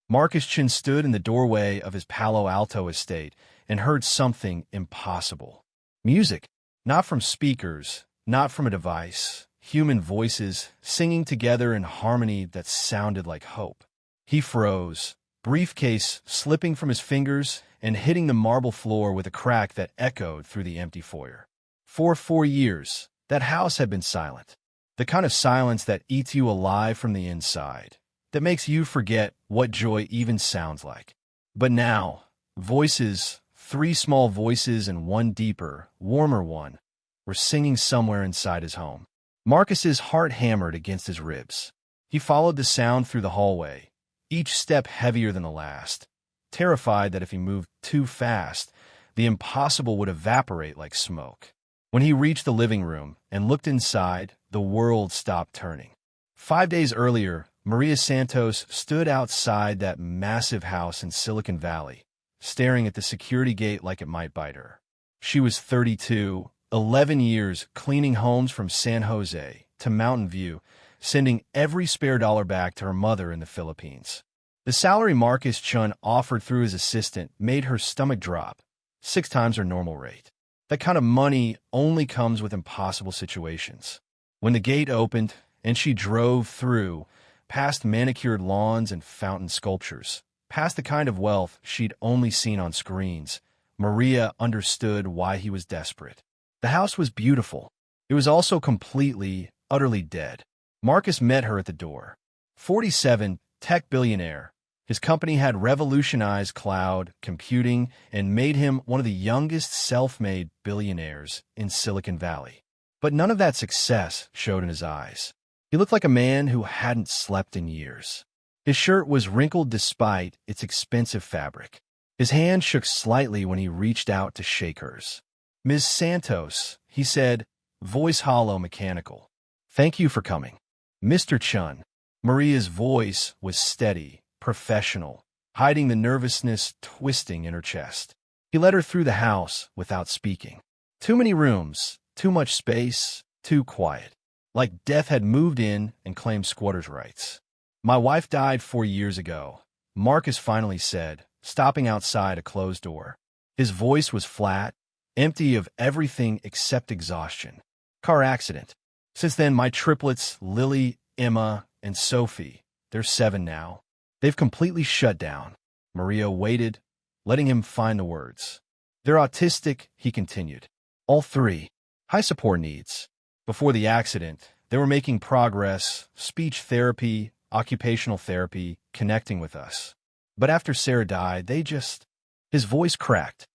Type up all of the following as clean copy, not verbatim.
Marcus Chen stood in the doorway of his Palo Alto estate and heard something impossible. Music, not from speakers, not from a device, human voices singing together in harmony that sounded like hope. He froze, briefcase slipping from his fingers and hitting the marble floor with a crack that echoed through the empty foyer. For 4 years, that house had been silent. The kind of silence that eats you alive from the inside, that makes you forget what joy even sounds like. But now, voices, 3 small voices and one deeper, warmer one, were singing somewhere inside his home. Marcus's heart hammered against his ribs. He followed the sound through the hallway, each step heavier than the last, terrified that if he moved too fast, the impossible would evaporate like smoke. When he reached the living room and looked inside, the world stopped turning. 5 days earlier, Maria Santos stood outside that massive house in Silicon Valley, staring at the security gate like it might bite her. She was 32, 11 years cleaning homes from San Jose to Mountain View, sending every spare dollar back to her mother in the Philippines. The salary Marcus Chen offered through his assistant made her stomach drop, 6 times her normal rate. That kind of money only comes with impossible situations. When the gate opened and she drove through, past manicured lawns and fountain sculptures, past the kind of wealth she'd only seen on screens, Maria understood why he was desperate. The house was beautiful. It was also completely, utterly dead. Marcus met her at the door. 47, tech billionaire. His company had revolutionized cloud computing and made him one of the youngest self-made billionaires in Silicon Valley. But none of that success showed in his eyes. He looked like a man who hadn't slept in years. His shirt was wrinkled despite its expensive fabric. His hand shook slightly when he reached out to shake hers. "Ms. Santos," he said, voice hollow, mechanical. "Thank you for coming." "Mr. Chen." Maria's voice was steady, professional, hiding the nervousness twisting in her chest. He led her through the house without speaking. Too many rooms, too much space, too quiet. Like death had moved in and claimed squatters' rights. "My wife died 4 years ago," Marcus finally said, stopping outside a closed door. His voice was flat, empty of everything except exhaustion. "Car accident. Since then, my triplets, Lily, Emma, and Sophie, they're 7 now. They've completely shut down." Maria waited, letting him find the words. "They're autistic," he continued. "All 3. High support needs. Before the accident, they were making progress, speech therapy, occupational therapy, connecting with us. But after Sarah died, they just..." His voice cracked.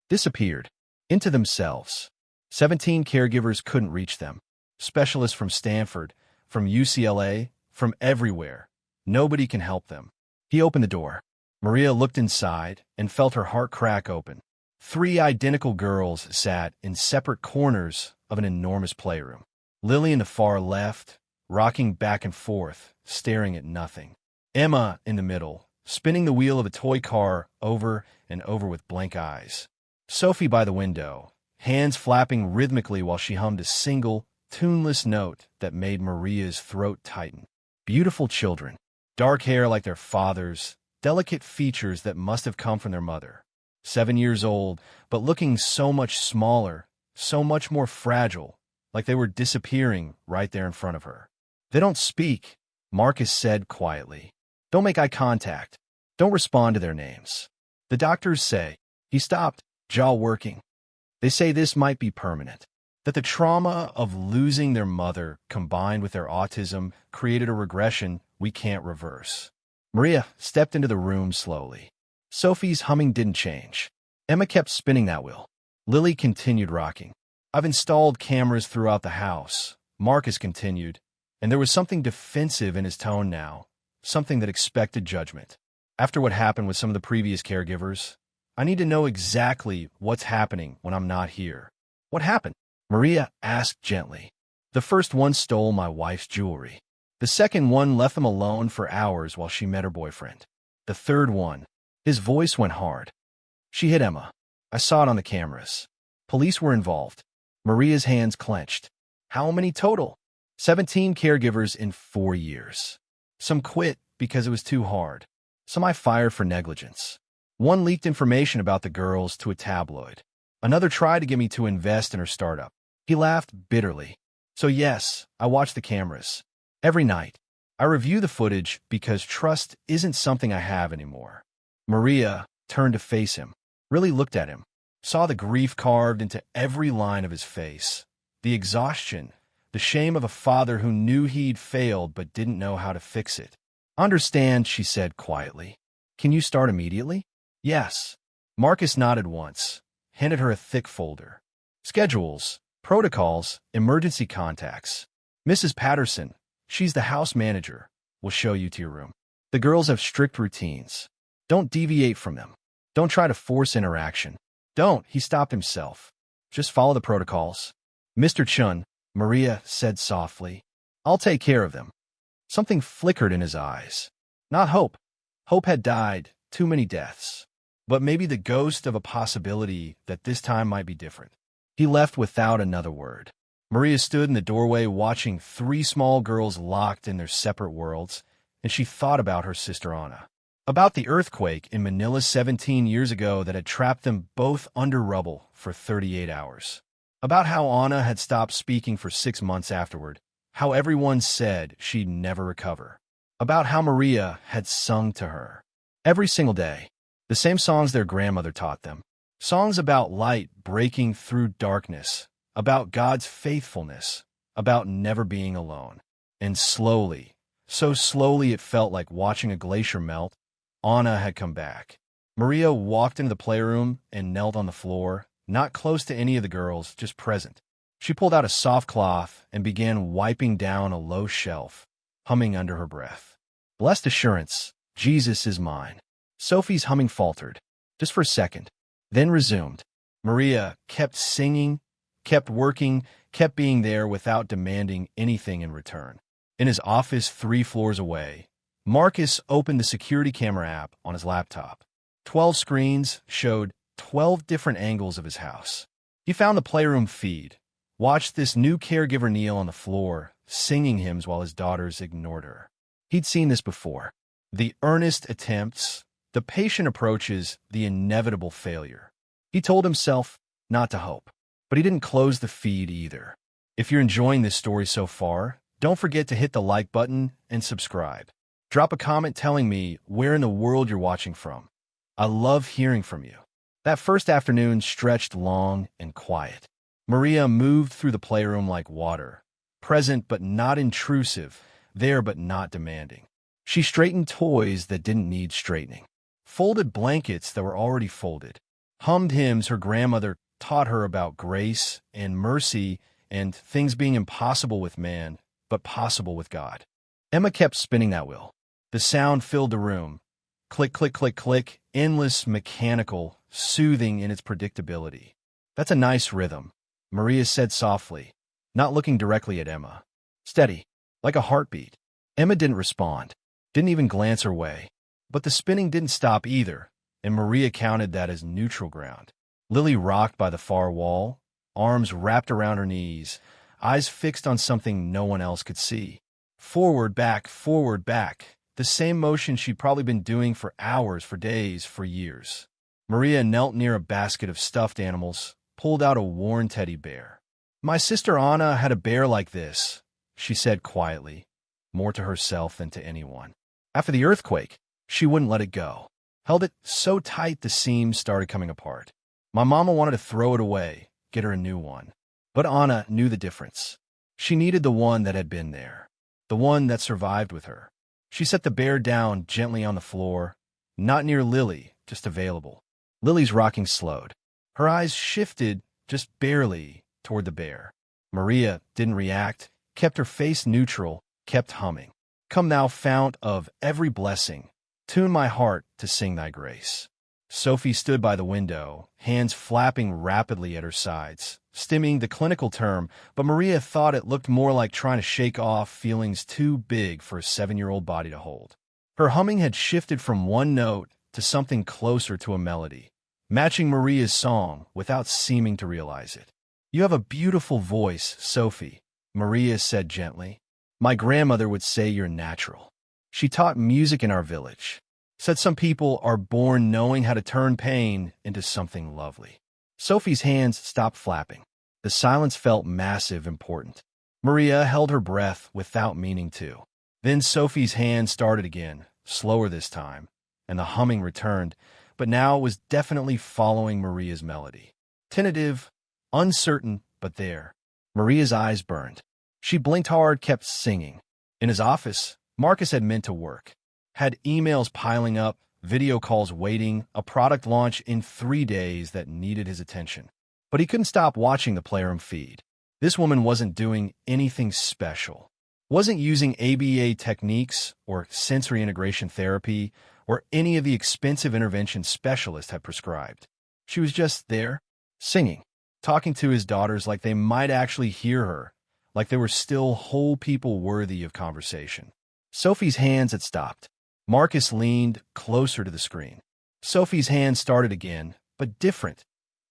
"Disappeared. Into themselves. 17 caregivers couldn't reach them. Specialists from Stanford, from UCLA, from everywhere. Nobody can help them." He opened the door. Maria looked inside and felt her heart crack open. 3 identical girls sat in separate corners of an enormous playroom. Lily in the far left, rocking back and forth, staring at nothing. Emma in the middle, spinning the wheel of a toy car over and over with blank eyes. Sophie by the window, hands flapping rhythmically while she hummed a single, tuneless note that made Maria's throat tighten. Beautiful children. Dark hair like their father's, delicate features that must have come from their mother. 7 years old, but looking so much smaller, so much more fragile, like they were disappearing right there in front of her. "They don't speak," Marcus said quietly. "Don't make eye contact. Don't respond to their names. The doctors say..." He stopped, jaw working. "They say this might be permanent. That the trauma of losing their mother combined with their autism created a regression we can't reverse." Maria stepped into the room slowly. Sophie's humming didn't change. Emma kept spinning that wheel. Lily continued rocking. "I've installed cameras throughout the house," Marcus continued, and there was something defensive in his tone now, something that expected judgment. "After what happened with some of the previous caregivers, I need to know exactly what's happening when I'm not here." "What happened?" Maria asked gently. "The first one stole my wife's jewelry. The second one left them alone for hours while she met her boyfriend. The third one..." His voice went hard. "She hit Emma. I saw it on the cameras. Police were involved." Maria's hands clenched. "How many total?" 17 caregivers in 4 years. Some quit because it was too hard. Some I fired for negligence. One leaked information about the girls to a tabloid. Another tried to get me to invest in her startup. He laughed bitterly. So yes, I watch the cameras. Every night. I review the footage because trust isn't something I have anymore. Maria turned to face him, really looked at him, saw the grief carved into every line of his face, the exhaustion, the shame of a father who knew he'd failed but didn't know how to fix it. Understand, she said quietly. Can you start immediately? Yes. Marcus nodded once, handed her a thick folder. Schedules, protocols, emergency contacts. Mrs. Patterson, she's the house manager, will show you to your room. The girls have strict routines. Don't deviate from them. Don't try to force interaction. Don't, he stopped himself. Just follow the protocols. Mr. Chen, Maria said softly. I'll take care of them. Something flickered in his eyes. Not hope. Hope had died, too many deaths. But maybe the ghost of a possibility that this time might be different. He left without another word. Maria stood in the doorway watching three small girls locked in their separate worlds, and she thought about her sister Anna. About the earthquake in Manila 17 years ago that had trapped them both under rubble for 38 hours. About how Anna had stopped speaking for 6 months afterward, how everyone said she'd never recover. About how Maria had sung to her. Every single day, the same songs their grandmother taught them. Songs about light breaking through darkness, about God's faithfulness, about never being alone. And slowly, so slowly it felt like watching a glacier melt, Anna had come back. Maria walked into the playroom and knelt on the floor, not close to any of the girls, just present. She pulled out a soft cloth and began wiping down a low shelf, humming under her breath. Blessed assurance, Jesus is mine. Sophie's humming faltered, just for a second, then resumed. Maria kept singing, kept working, kept being there without demanding anything in return. In his office 3 floors away, Marcus opened the security camera app on his laptop. 12 screens showed 12 different angles of his house. He found the playroom feed, watched this new caregiver kneel on the floor, singing hymns while his daughters ignored her. He'd seen this before. The earnest attempts, the patient approaches, the inevitable failure. He told himself not to hope, but he didn't close the feed either. If you're enjoying this story so far, don't forget to hit the like button and subscribe. Drop a comment telling me where in the world you're watching from. I love hearing from you. That first afternoon stretched long and quiet. Maria moved through the playroom like water, present but not intrusive, there but not demanding. She straightened toys that didn't need straightening, folded blankets that were already folded, hummed hymns her grandmother taught her about grace and mercy and things being impossible with man, but possible with God. Emma kept spinning that wheel. The sound filled the room. Click, click, click, click, endless, mechanical, soothing in its predictability. That's a nice rhythm, Maria said softly, not looking directly at Emma. Steady, like a heartbeat. Emma didn't respond, didn't even glance her way. But the spinning didn't stop either, and Maria counted that as neutral ground. Lily rocked by the far wall, arms wrapped around her knees, eyes fixed on something no one else could see. Forward, back, the same motion she'd probably been doing for hours, for days, for years. Maria knelt near a basket of stuffed animals, pulled out a worn teddy bear. My sister Anna had a bear like this, she said quietly, more to herself than to anyone. After the earthquake, she wouldn't let it go. Held it so tight the seams started coming apart. My mama wanted to throw it away, get her a new one. But Anna knew the difference. She needed the one that had been there, the one that survived with her. She set the bear down gently on the floor, not near Lily, just available. Lily's rocking slowed. Her eyes shifted, just barely, toward the bear. Maria didn't react, kept her face neutral, kept humming. Come thou fount of every blessing, tune my heart to sing thy grace. Sophie stood by the window, hands flapping rapidly at her sides, stimming the clinical term, but Maria thought it looked more like trying to shake off feelings too big for a 7-year-old body to hold. Her humming had shifted from one note to something closer to a melody, matching Maria's song without seeming to realize it. You have a beautiful voice, Sophie, Maria said gently. My grandmother would say you're natural. She taught music in our village. Said some people are born knowing how to turn pain into something lovely. Sophie's hands stopped flapping. The silence felt massive, important. Maria held her breath without meaning to. Then Sophie's hand started again, slower this time, and the humming returned, but now it was definitely following Maria's melody. Tentative, uncertain, but there. Maria's eyes burned. She blinked hard, kept singing. In his office, Marcus had meant to work. Had emails piling up, video calls waiting, a product launch in 3 days that needed his attention. But he couldn't stop watching the Playroom feed. This woman wasn't doing anything special. Wasn't using ABA techniques or sensory integration therapy or any of the expensive interventions specialists had prescribed. She was just there, singing, talking to his daughters like they might actually hear her, like they were still whole people worthy of conversation. Sophie's hands had stopped. Marcus leaned closer to the screen. Sophie's hand started again, but different,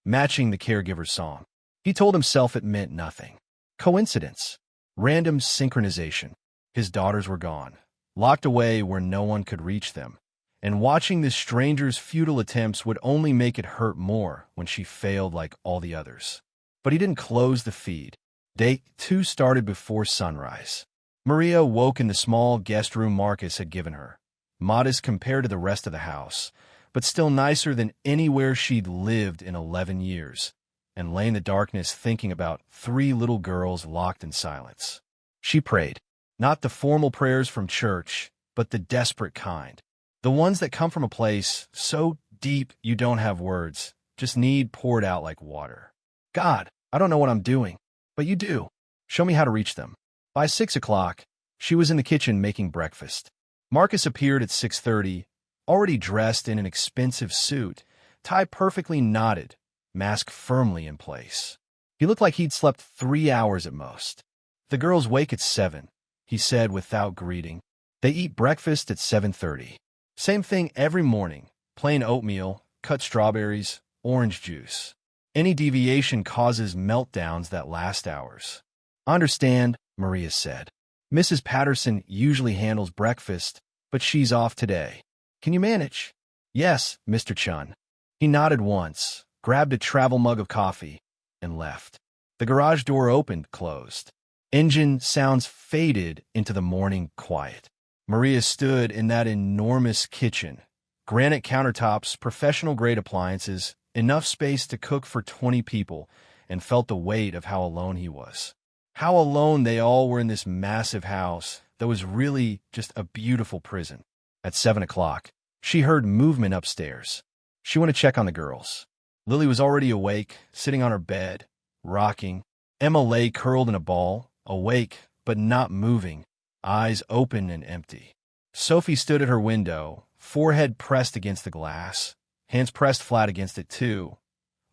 matching the caregiver's song. He told himself it meant nothing. Coincidence. Random synchronization. His daughters were gone, locked away where no one could reach them, and watching this stranger's futile attempts would only make it hurt more when she failed like all the others. But he didn't close the feed. Day 2 started before sunrise. Maria woke in the small guest room Marcus had given her. Modest compared to the rest of the house, but still nicer than anywhere she'd lived in 11 years, and lay in the darkness thinking about 3 little girls locked in silence. She prayed, not the formal prayers from church, but the desperate kind, the ones that come from a place so deep you don't have words, just need poured out like water. God, I don't know what I'm doing, but you do. Show me how to reach them. By 6 o'clock, she was in the kitchen making breakfast. Marcus appeared at 6:30, already dressed in an expensive suit, tie perfectly knotted, mask firmly in place. He looked like he'd slept 3 hours at most. The girls wake at 7, he said without greeting. They eat breakfast at 7:30. Same thing every morning, plain oatmeal, cut strawberries, orange juice. Any deviation causes meltdowns that last hours. I understand, Maria said. Mrs. Patterson usually handles breakfast, but she's off today. Can you manage? Yes, Mr. Chen. He nodded once, grabbed a travel mug of coffee, and left. The garage door opened, closed. Engine sounds faded into the morning quiet. Maria stood in that enormous kitchen. Granite countertops, professional-grade appliances, enough space to cook for 20 people, and felt the weight of how alone he was. How alone they all were in this massive house that was really just a beautiful prison. At 7 o'clock, she heard movement upstairs. She went to check on the girls. Lily was already awake, sitting on her bed, rocking. Emma lay curled in a ball, awake but not moving, eyes open and empty. Sophie stood at her window, forehead pressed against the glass, hands pressed flat against it too,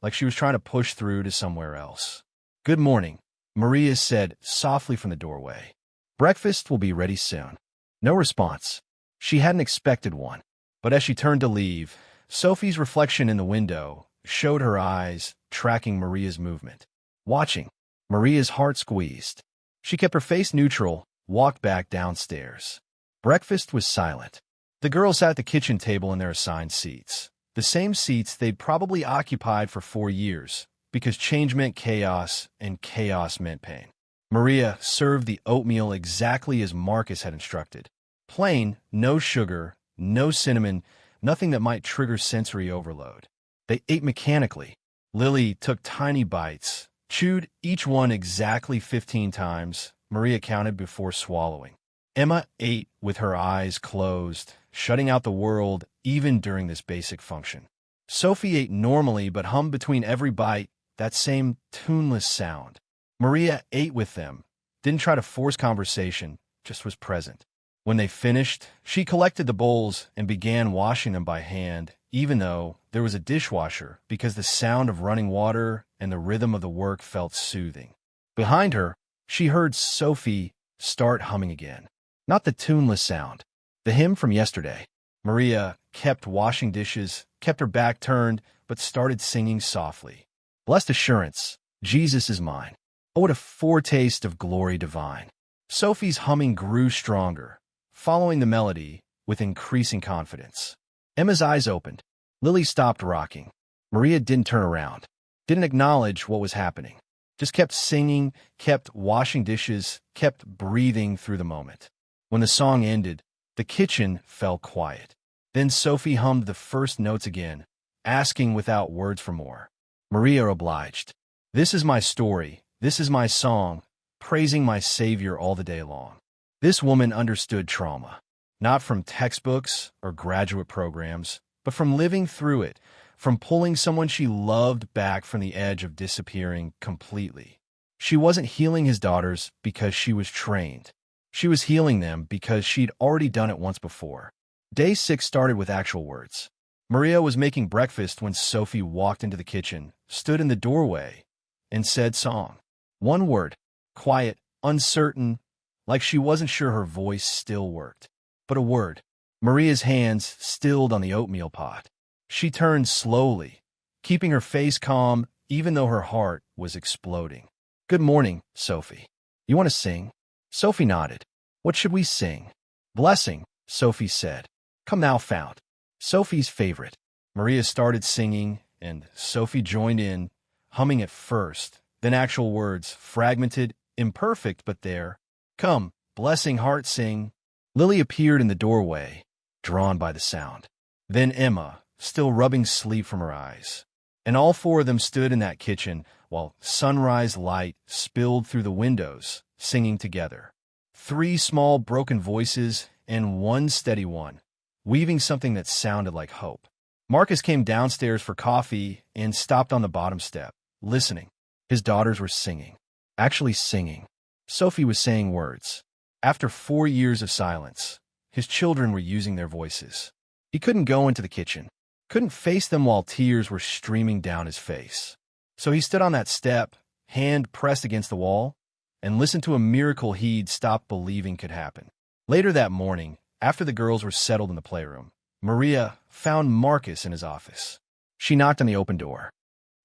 like she was trying to push through to somewhere else. Good morning, Maria said softly from the doorway. Breakfast will be ready soon. No response. She hadn't expected one. But as she turned to leave, Sophie's reflection in the window showed her eyes tracking Maria's movement. Watching, Maria's heart squeezed. She kept her face neutral, walked back downstairs. Breakfast was silent. The girls sat at the kitchen table in their assigned seats. The same seats they'd probably occupied for 4 years, because change meant chaos, and chaos meant pain. Maria served the oatmeal exactly as Marcus had instructed. Plain, no sugar, no cinnamon, nothing that might trigger sensory overload. They ate mechanically. Lily took tiny bites, chewed each one exactly 15 times, Maria counted before swallowing. Emma ate with her eyes closed, shutting out the world even during this basic function. Sophie ate normally but hummed between every bite, that same tuneless sound. Maria ate with them, didn't try to force conversation, just was present. When they finished, she collected the bowls and began washing them by hand, even though there was a dishwasher, because the sound of running water and the rhythm of the work felt soothing. Behind her, she heard Sophie start humming again. Not the tuneless sound, the hymn from yesterday. Maria kept washing dishes, kept her back turned, but started singing softly. Blessed assurance, Jesus is mine. Oh, what a foretaste of glory divine. Sophie's humming grew stronger, following the melody with increasing confidence. Emma's eyes opened. Lily stopped rocking. Maria didn't turn around, didn't acknowledge what was happening. Just kept singing, kept washing dishes, kept breathing through the moment. When the song ended, the kitchen fell quiet. Then Sophie hummed the first notes again, asking without words for more. Maria obliged. This is my story, this is my song, praising my Savior all the day long. This woman understood trauma, not from textbooks or graduate programs, but from living through it, from pulling someone she loved back from the edge of disappearing completely. She wasn't healing his daughters because she was trained. She was healing them because she'd already done it once before. Day 6 started with actual words. Maria was making breakfast when Sophie walked into the kitchen, stood in the doorway, and said song. One word, quiet, uncertain, like she wasn't sure her voice still worked. But a word. Maria's hands stilled on the oatmeal pot. She turned slowly, keeping her face calm even though her heart was exploding. Good morning, Sophie. You want to sing? Sophie nodded. What should we sing? Blessing, Sophie said. Come Thou Fount. Sophie's favorite. Maria started singing, and Sophie joined in, humming at first, then actual words, fragmented, imperfect, but there. Come, blessing heart sing. Lily appeared in the doorway, drawn by the sound. Then Emma, still rubbing sleep from her eyes. And all 4 of them stood in that kitchen while sunrise light spilled through the windows, singing together. 3 small broken voices and 1 steady one, weaving something that sounded like hope. Marcus came downstairs for coffee and stopped on the bottom step, listening. His daughters were singing. Actually singing. Sophie was saying words. After 4 years of silence, his children were using their voices. He couldn't go into the kitchen, couldn't face them while tears were streaming down his face. So he stood on that step, hand pressed against the wall, and listened to a miracle he'd stopped believing could happen. Later that morning, after the girls were settled in the playroom, Maria found Marcus in his office. She knocked on the open door.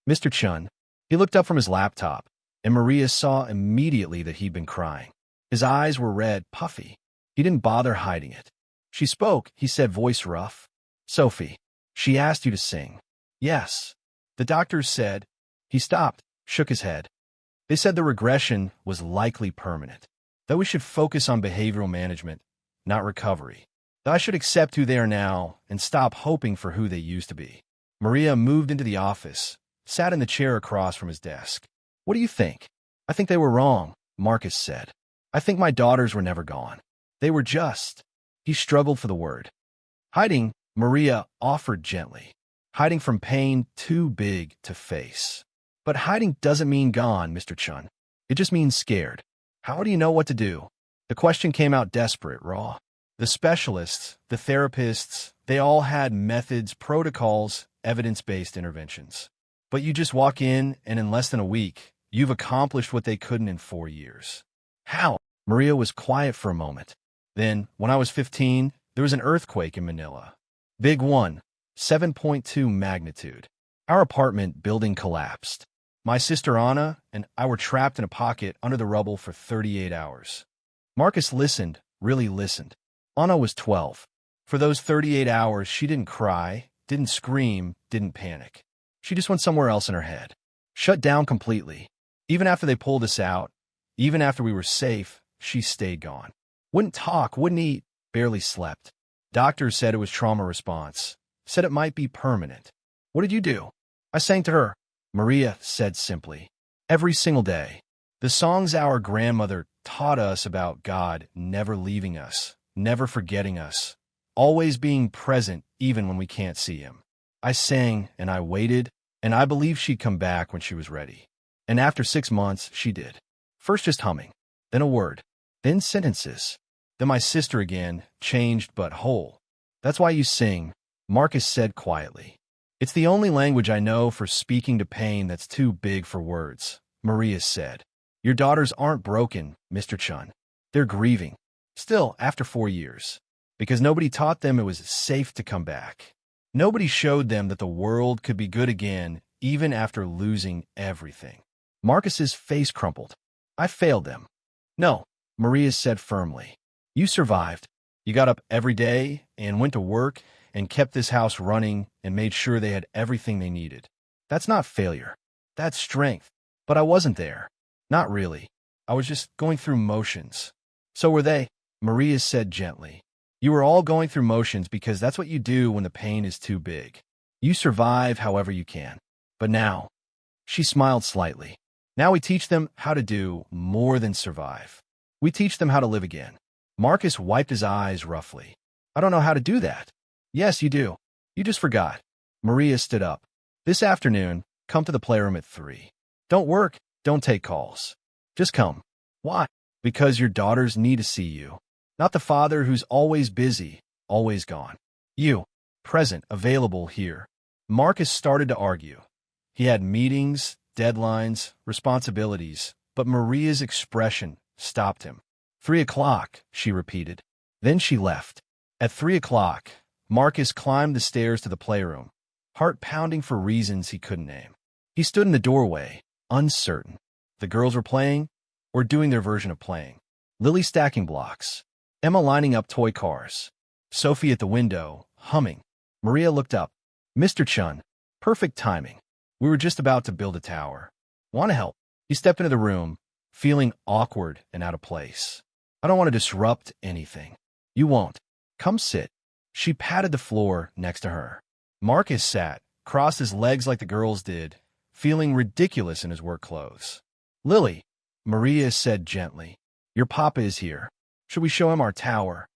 Mr. Chen. He looked up from his laptop, and Maria saw immediately that he'd been crying. His eyes were red, puffy. He didn't bother hiding it. She spoke, he said, voice rough. Sophie, she asked you to sing. Yes. The doctors said. He stopped, shook his head. They said the regression was likely permanent, that we should focus on behavioral management, not recovery, that I should accept who they are now and stop hoping for who they used to be. Maria moved into the office, sat in the chair across from his desk. What do you think? I think they were wrong, Marcus said. I think my daughters were never gone. They were just. He struggled for the word. Hiding, Maria offered gently. Hiding from pain too big to face. But hiding doesn't mean gone, Mr. Chen. It just means scared. How do you know what to do? The question came out desperate, raw. The specialists, the therapists, they all had methods, protocols, evidence-based interventions. But you just walk in, and in less than a week, you've accomplished what they couldn't in 4 years. How? Maria was quiet for a moment. Then, when I was 15, there was an earthquake in Manila. Big one, 7.2 magnitude. Our apartment building collapsed. My sister Anna and I were trapped in a pocket under the rubble for 38 hours. Marcus listened, really listened. Anna was 12. For those 38 hours, she didn't cry, didn't scream, didn't panic. She just went somewhere else in her head. Shut down completely. Even after they pulled us out, even after we were safe, she stayed gone. Wouldn't talk, wouldn't eat, barely slept. Doctors said it was trauma response, said it might be permanent. What did you do? I sang to her, Maria said simply. Every single day. The songs our grandmother taught us about God never leaving us, never forgetting us, always being present even when we can't see him. I sang and I waited, and I believed she'd come back when she was ready. And after 6 months, she did. First just humming, then a word, then sentences. Then my sister again, changed but whole. That's why you sing, Marcus said quietly. It's the only language I know for speaking to pain that's too big for words, Maria said. Your daughters aren't broken, Mr. Chen. They're grieving. Still, after 4 years. Because nobody taught them it was safe to come back. Nobody showed them that the world could be good again, even after losing everything. Marcus's face crumpled. I failed them. No, Maria said firmly. You survived. You got up every day and went to work and kept this house running and made sure they had everything they needed. That's not failure. That's strength. But I wasn't there. Not really. I was just going through motions. So were they, Maria said gently. You were all going through motions because that's what you do when the pain is too big. You survive however you can. But now, she smiled slightly. Now we teach them how to do more than survive. We teach them how to live again. Marcus wiped his eyes roughly. I don't know how to do that. Yes, you do. You just forgot. Maria stood up. This afternoon, come to the playroom at 3. Don't work. Don't take calls. Just come. Why? Because your daughters need to see you. Not the father who's always busy, always gone. You, present, available here. Marcus started to argue. He had meetings, deadlines, responsibilities, but Maria's expression stopped him. 3 o'clock, she repeated. Then she left. At 3 o'clock, Marcus climbed the stairs to the playroom, heart pounding for reasons he couldn't name. He stood in the doorway, uncertain. The girls were playing, or doing their version of playing. Lily stacking blocks. Emma lining up toy cars. Sophie at the window, humming. Maria looked up. Mr. Chen. Perfect timing. We were just about to build a tower. Want to help? He stepped into the room, feeling awkward and out of place. I don't want to disrupt anything. You won't. Come sit. She patted the floor next to her. Marcus sat, crossed his legs like the girls did, feeling ridiculous in his work clothes. Lily, Maria said gently, your papa is here. Should we show him our tower?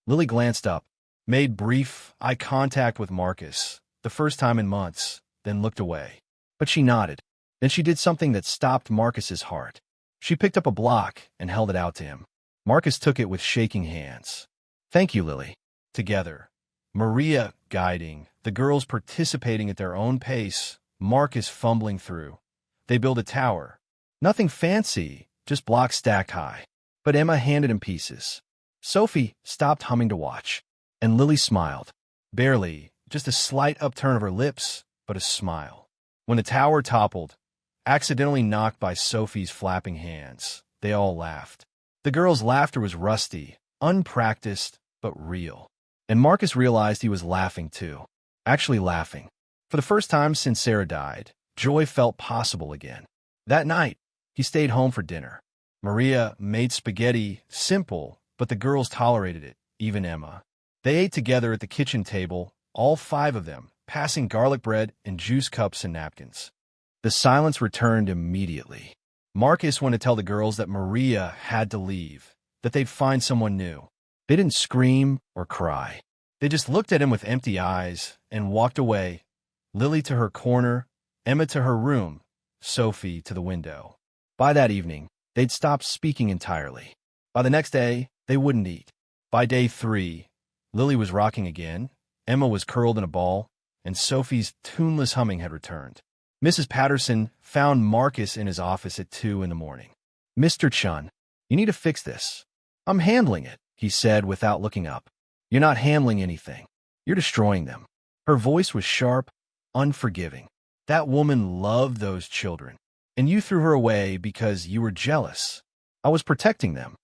Lily glanced up, made brief eye contact with Marcus, the first time in months, then looked away. But she nodded. Then she did something that stopped Marcus's heart. She picked up a block and held it out to him. Marcus took it with shaking hands. Thank you, Lily. Together, Maria guiding, the girls participating at their own pace, Marcus fumbling through. They built a tower. Nothing fancy, just blocks stacked high. But Emma handed him pieces. Sophie stopped humming to watch, and Lily smiled. Barely, just a slight upturn of her lips, but a smile. When the tower toppled, accidentally knocked by Sophie's flapping hands, they all laughed. The girls' laughter was rusty, unpracticed, but real. And Marcus realized he was laughing too. Actually laughing. For the first time since Sarah died, joy felt possible again. That night, he stayed home for dinner. Maria made spaghetti, simple, but the girls tolerated it, even Emma. They ate together at the kitchen table, all 5 of them, passing garlic bread and juice cups and napkins. The silence returned immediately. Marcus went to tell the girls that Maria had to leave, that they'd find someone new. They didn't scream or cry. They just looked at him with empty eyes and walked away, Lily to her corner, Emma to her room, Sophie to the window. By that evening, they'd stopped speaking entirely. By the next day, they wouldn't eat. By day 3, Lily was rocking again, Emma was curled in a ball, and Sophie's tuneless humming had returned. Mrs. Patterson found Marcus in his office at 2 in the morning. Mr. Chen, you need to fix this. I'm handling it, he said without looking up. You're not handling anything. You're destroying them. Her voice was sharp, unforgiving. That woman loved those children, and you threw her away because you were jealous. I was protecting them.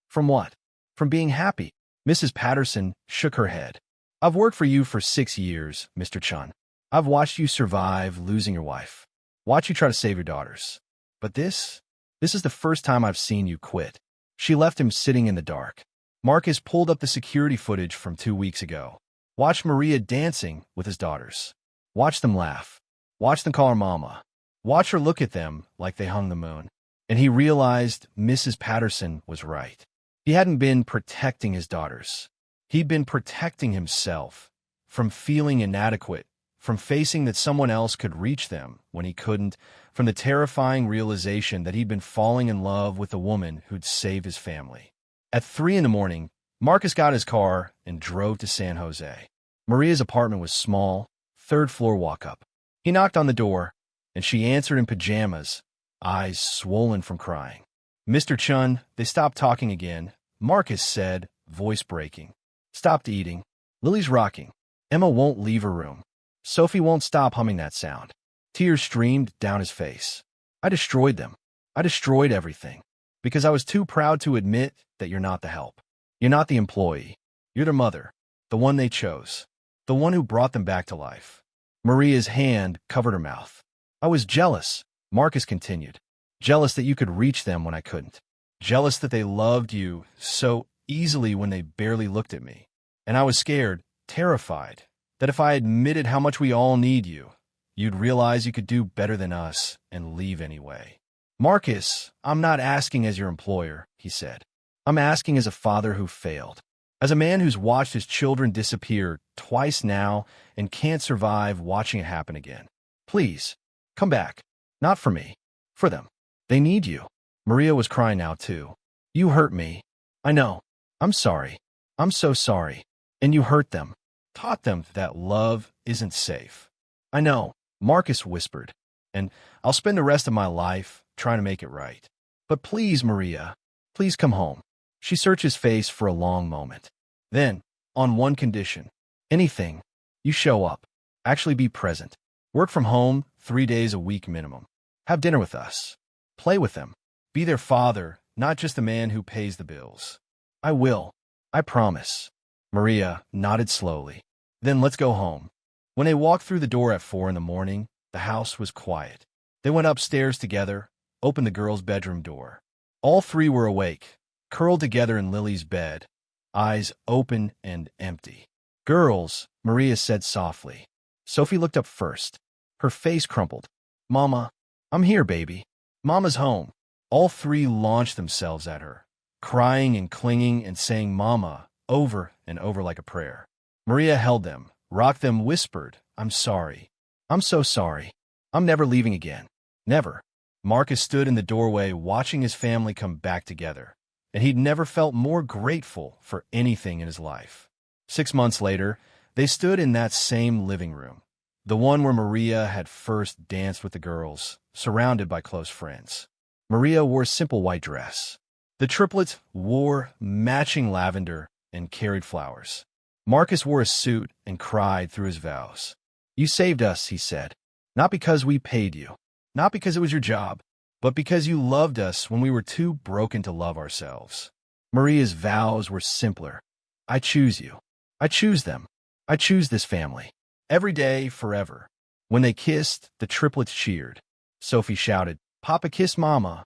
From what? From being happy. Mrs. Patterson shook her head. I've worked for you for 6 years, Mr. Chen. I've watched you survive losing your wife. Watch you try to save your daughters. But this is the first time I've seen you quit. She left him sitting in the dark. Marcus pulled up the security footage from 2 weeks ago. Watch Maria dancing with his daughters. Watch them laugh. Watch them call her mama. Watch her look at them like they hung the moon. And he realized Mrs. Patterson was right. He hadn't been protecting his daughters. He'd been protecting himself from feeling inadequate, from facing that someone else could reach them when he couldn't, from the terrifying realization that he'd been falling in love with a woman who'd save his family. At 3 in the morning, Marcus got his car and drove to San Jose. Maria's apartment was small, 3rd floor walk-up. He knocked on the door, and she answered in pajamas, eyes swollen from crying. Mr. Chen, they stopped talking again. Marcus said, voice breaking. Stopped eating. Lily's rocking. Emma won't leave her room. Sophie won't stop humming that sound. Tears streamed down his face. I destroyed them. I destroyed everything. Because I was too proud to admit that you're not the help. You're not the employee. You're the mother. The one they chose. the one who brought them back to life. Maria's hand covered her mouth. I was jealous, Marcus continued. Jealous that you could reach them when I couldn't. Jealous that they loved you so easily when they barely looked at me. And I was scared, terrified, that if I admitted how much we all need you, you'd realize you could do better than us and leave anyway. Marcus, I'm not asking as your employer, he said. I'm asking as a father who failed. As a man who's watched his children disappear twice now and can't survive watching it happen again. Please, come back. Not for me. For them. They need you. Maria was crying now, too. You hurt me. I know. I'm sorry. I'm so sorry. And you hurt them. Taught them that love isn't safe. I know, Marcus whispered. And I'll spend the rest of my life trying to make it right. But please, Maria, please come home. She searched his face for a long moment. Then, on one condition, anything, you show up. Actually be present. Work from home 3 days a week minimum. Have dinner with us. Play with them. Be their father, not just the man who pays the bills. I will. I promise. Maria nodded slowly. Then let's go home. When they walked through the door at 4 in the morning, the house was quiet. They went upstairs together, opened the girls' bedroom door. All three were awake, curled together in Lily's bed, eyes open and empty. Girls, Maria said softly. Sophie looked up first. Her face crumpled. Mama, I'm here, baby. Mama's home. All three launched themselves at her, crying and clinging and saying Mama over and over like a prayer. Maria held them, rocked them, whispered, I'm sorry. I'm so sorry. I'm never leaving again. Never. Marcus stood in the doorway watching his family come back together, and he'd never felt more grateful for anything in his life. 6 months later, they stood in that same living room, the one where Maria had first danced with the girls, surrounded by close friends. Maria wore a simple white dress. The triplets wore matching lavender and carried flowers. Marcus wore a suit and cried through his vows. You saved us, he said, not because we paid you, not because it was your job, but because you loved us when we were too broken to love ourselves. Maria's vows were simpler. I choose you. I choose them. I choose this family. Every day, forever. When they kissed, the triplets cheered. Sophie shouted, Papa kissed Mama.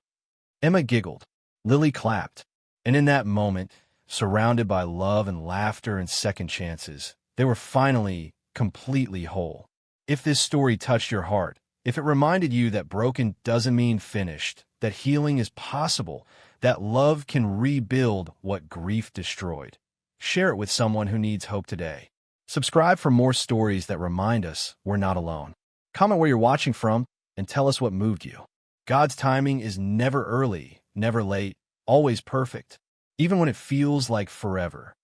Emma giggled. Lily clapped. And in that moment, surrounded by love and laughter and second chances, they were finally completely whole. If this story touched your heart, if it reminded you that broken doesn't mean finished, that healing is possible, that love can rebuild what grief destroyed, share it with someone who needs hope today. Subscribe for more stories that remind us we're not alone. Comment where you're watching from and tell us what moved you. God's timing is never early, never late, always perfect, even when it feels like forever.